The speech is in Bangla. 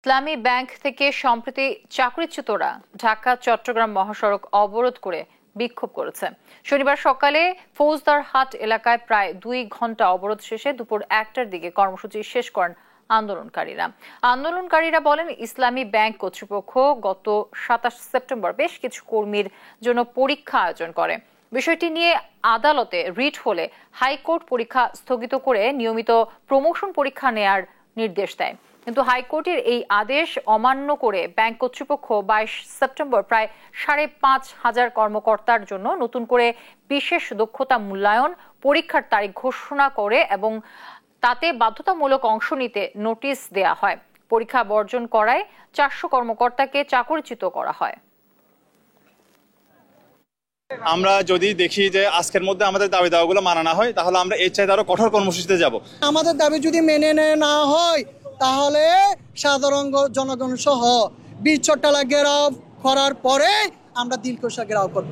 ইসলামী ব্যাংক থেকে সম্প্রতি চাকরিচ্যুতরা ঢাকা চট্টগ্রাম মহাসড়ক অবরোধ করে বিক্ষোভ করেছে। শনিবার সকালে ফৌজদারহাট এলাকায় প্রায় 2 ঘন্টা অবরোধ শেষে দুপুর 1টার দিকে কর্মসূচি শেষ করেন আন্দোলনকারীরা বলেন, ইসলামী ব্যাংক কর্তৃপক্ষ গত 27 সেপ্টেম্বর বেশ কিছু কর্মীর জন্য পরীক্ষা আয়োজন করে। বিষয়টি নিয়ে আদালতে রিট হলে হাইকোর্ট পরীক্ষা স্থগিত করে নিয়মিত প্রমোশন পরীক্ষা নেয়ার নির্দেশ দেয়। কিন্তু হাইকোর্টের এই আদেশ অমান্য করে ব্যাংক কর্তৃপক্ষ 22 সেপ্টেম্বর প্রায় 5,500 কর্মকর্তার জন্য নতুন করে বিশেষ দক্ষতা মূল্যায়ন পরীক্ষার তারিখ ঘোষণা করে এবং তাতে বাধ্যতামূলক অংশ নিতে নোটিশ দেয়া হয়। পরীক্ষা বর্জন করায় 400 কর্মকর্তাকে চাকরিচ্যুত করা হয়। আমরা যদি দেখি যে আজকের মধ্যে আমাদের দাবি দাওয়াগুলো মানা না হয়, তাহলে আমরা এর চাইতে আরো কঠোর কর্মসূচিতে যাব। আমাদের দাবি যদি মেনে না হয়, তাহলে সাধারণ জনগণ সহ 20 চট্টালা ঘেরাও করার পরে আমরা দিলকুশা ঘেরাও করব।